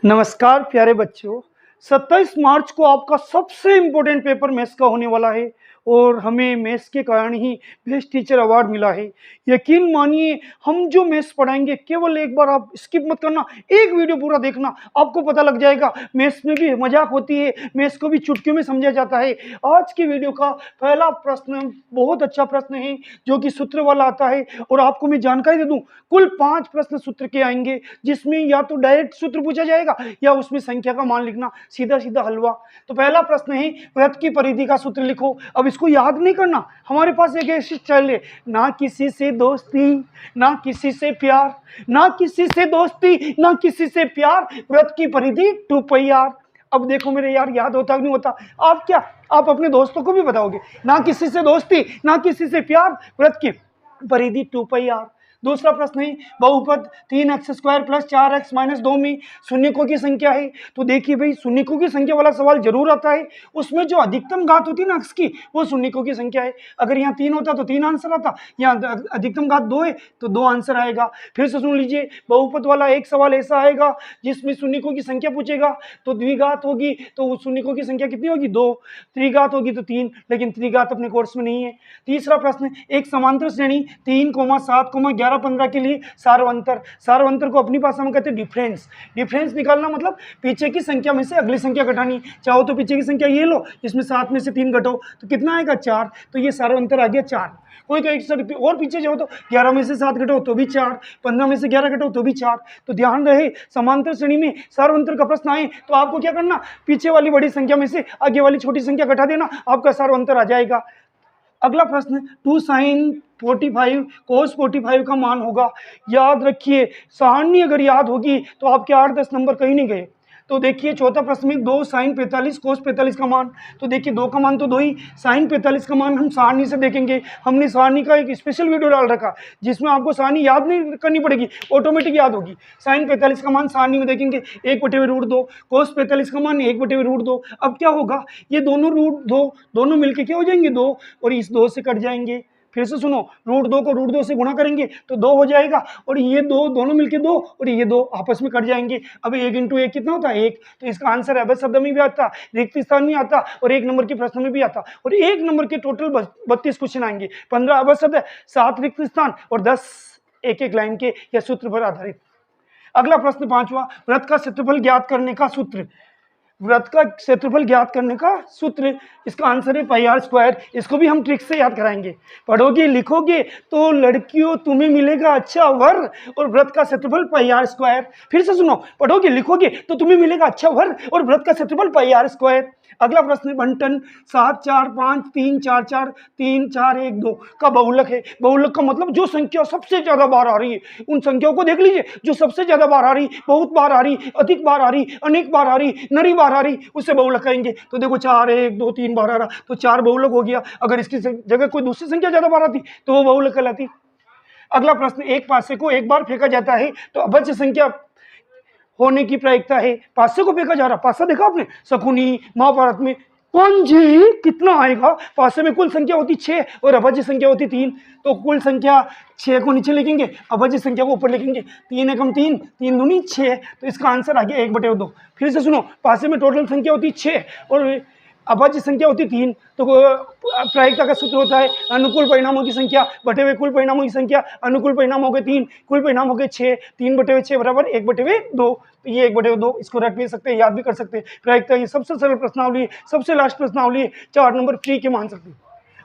नमस्कार प्यारे बच्चों। 27 मार्च को आपका सबसे इम्पोर्टेंट पेपर मैथ्स का होने वाला है और हमें मैथ्स के कारण ही बेस्ट टीचर अवार्ड मिला है। यकीन मानिए, हम जो मैथ्स पढ़ाएंगे केवल एक बार आप स्किप मत करना, एक वीडियो पूरा देखना, आपको पता लग जाएगा। मैथ्स में भी मजाक होती है, मैथ्स को भी चुटकियों में समझा जाता है। आज की वीडियो का पहला प्रश्न बहुत अच्छा प्रश्न है जो कि सूत्र वाला आता है और आपको मैं जानकारी दे दूं, कुल 5 प्रश्न सूत्र के आएंगे जिसमें या तो डायरेक्ट सूत्र पूछा जाएगा या उसमें संख्या का मान लिखना, सीधा सीधा हलवा। तो पहला प्रश्न है, वृत्त की परिधि का सूत्र लिखो। अब इसको याद नहीं करना, हमारे पास एक ऐसी स्टाइल है, ना किसी से दोस्ती ना किसी से प्यार, ना किसी से दोस्ती ना किसी से प्यार, वृत्त की परिधि 2πr। अब देखो मेरे यार, याद होता नहीं होता, आप क्या आप अपने दोस्तों को भी बताओगे, ना किसी से दोस्ती ना किसी से प्यार, वृत्त की परिधि 2πr। दूसरा प्रश्न है, बहुपद 3x² + 4x - 2 में शून्यकों की संख्या है। तो देखिए भाई, शून्यकों की संख्या वाला सवाल जरूर आता है, उसमें जो अधिकतम घात होती है ना x की, वो शून्यकों की संख्या है। अगर यहाँ 3 होता तो 3 आंसर आता, यहाँ अधिकतम घात 2 है तो 2 आंसर आएगा। फिर से सुन लीजिए, बहुपद वाला एक सवाल ऐसा आएगा जिसमें शून्यकों की संख्या पूछेगा, तो द्विघात होगी तो शून्यकों की संख्या कितनी होगी, 2, त्रिघात होगी तो 3, लेकिन त्रिघात अपने कोर्स में नहीं है। तीसरा प्रश्न, एक समांतर श्रेणी 3, 7, 11, 15 के लिए सारवंतर को अपनी भाषा में कहते हैं डिफरेंस निकालना, मतलब पीछे की संख्या में से अगली संख्या घटानी। चाहो तो पीछे की संख्या ये लो, इसमें 7 में से 3 घटाओ तो कितना आएगा, 4। तो ये सारवंतर आ गया 4। कोई कहीं और पीछे जाओ तो 11 में से 7 घटाओ तो भी 4, 15 में से 11 घटाओ तो भी 4। तो ध्यान रहे, समांतर श्रेणी में सारवंतर का प्रश्न आए तो आपको क्या करना, पीछे वाली बड़ी संख्या में से आगे वाली छोटी संख्या घटा देना, आपका सारवंतर आ जाएगा। अगला प्रश्न, 2 sin 45 cos 45 का मान होगा। याद रखिए, सारणी अगर याद होगी तो आपके 8-10 नंबर कहीं नहीं गए। तो देखिए चौथा प्रश्न में 2 sin 45 cos 45 का मान, तो देखिए 2 का मान तो 2 ही, sin 45 का मान हम सारणी से देखेंगे। हमने सारणी का एक स्पेशल वीडियो डाल रखा जिसमें आपको सारणी याद नहीं करनी पड़ेगी, ऑटोमेटिक याद होगी। sin 45 का मान सारणी में देखेंगे 1/√2, cos 45 का मान 1/√2। अब क्या होगा, ये दोनों √2 दोनों मिलके क्या हो जाएंगे, 2, और इस 2 से कट जाएंगे। फिर से सुनो, √2 को √2 से गुणा करेंगे तो 2 हो जाएगा, और ये 2 दोनों मिलके 2 और ये 2 आपस में कट जाएंगे। अब 1 × 1 कितना होता है, 1। तो इसका आंसर अवयव शब्द में भी आता, रिक्त स्थान में आता और 1 नंबर के प्रश्न में भी आता। और 1 नंबर के टोटल 32 क्वेश्चन आएंगे, 15 अवयव शब्द, 7 रिक्त स्थान और 10 एक लाइन के या सूत्र पर आधारित। अगला प्रश्न 5वां, वृत्त का क्षेत्रफल ज्ञात करने का सूत्र। वृत्त का क्षेत्रफल ज्ञात करने का सूत्र, इसका आंसर है πr²। इसको भी हम ट्रिक से याद कराएंगे। पढ़ोगे लिखोगे तो लड़कियों तुम्हें मिलेगा अच्छा वर, और वृत्त का क्षेत्रफल πr²। फिर से सुनो, पढ़ोगे लिखोगे तो तुम्हें मिलेगा अच्छा वर और वृत्त का क्षेत्रफल πr²। अगला प्रश्न, बंटन 7, 4, 5, 3, 4, 4, 3, 4, 1, 2 का बहुलक है। बहुलक का मतलब जो संख्या सबसे ज्यादा बार आ रही है, उन संख्याओं को देख लीजिए जो सबसे ज्यादा बार आ रही, बहुत बार आ रही, अधिक बार आ रही, अनेक बार आ रही, नरी बार आ रही, उससे बहुलक कहेंगे। तो देखो 4, 1, 2, 3 बार आ रहा तो 4 बहुलक हो गया। अगर इसकी जगह कोई दूसरी संख्या ज्यादा बार आती तो वो बहुलक कहलाती। अगला प्रश्न, एक पासे को एक बार फेंका जाता है तो अभाज्य संख्या होने की प्रायिकता है। पासे को फेंका जा रहा, पासा देखा आपने शकुनी महाभारत में, 5 कितना आएगा, पासे में कुल संख्या होती 6 और अभाज्य संख्या होती 3। तो कुल संख्या 6 को नीचे लिखेंगे, अभाज्य संख्या को ऊपर लिखेंगे, 3 एकम 3, 3 दूनी 6। तो इसका आंसर आ गया 1/2। फिर से सुनो, पासे में टोटल संख्या होती 6 और अभाज्य संख्या होती 3। तो प्रायिकता का सूत्र होता है अनुकूल परिणामों की संख्या बटे हुए कुल परिणामों की संख्या। अनुकूल परिणाम हो गए 3, कुल परिणाम हो गए 6, 3/6 बराबर 1/2। तो ये 1/2, इसको रख भी सकते हैं, याद भी कर सकते हैं। प्रायिकता ये सबसे सरल प्रश्नावली है, सबसे लास्ट प्रश्नावली है, 4 नंबर फ्री के मान सकते हैं।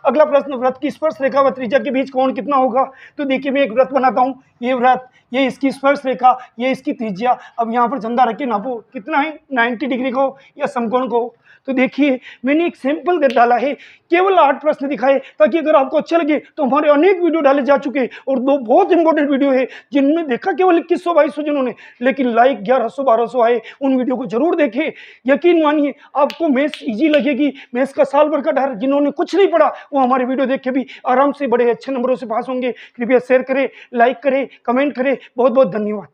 अगला प्रश्न, वृत्त की स्पर्श रेखा व त्रिज्या के बीच कोण कितना होगा। तो देखिए मैं एक वृत्त बनाता हूँ, ये वृत्त, ये इसकी स्पर्श रेखा, ये इसकी त्रिज्या। अब यहाँ पर चंदा रख के नापो कितना है, 90 डिग्री को या समकोण को। तो देखिए मैंने एक सैंपल डाला है, केवल 8 प्रश्न दिखाए ताकि अगर आपको अच्छा लगे तो हमारे अनेक वीडियो डाले जा चुके हैं और 2 बहुत इंपॉर्टेंट वीडियो है जिनमें देखा केवल 2100-2200 जिन्होंने, लेकिन लाइक 1100-1200 आए। उन वीडियो को जरूर देखें। यकीन मानिए आपको मैथ्स इजी लगेगी। मैथ्स का साल भर का डर जिन्होंने कुछ नहीं पढ़ा वो हमारे वीडियो देख के भी आराम से बड़े अच्छे नंबरों से पास होंगे। कृपया शेयर करें, लाइक करें, कमेंट करें। बहुत बहुत धन्यवाद।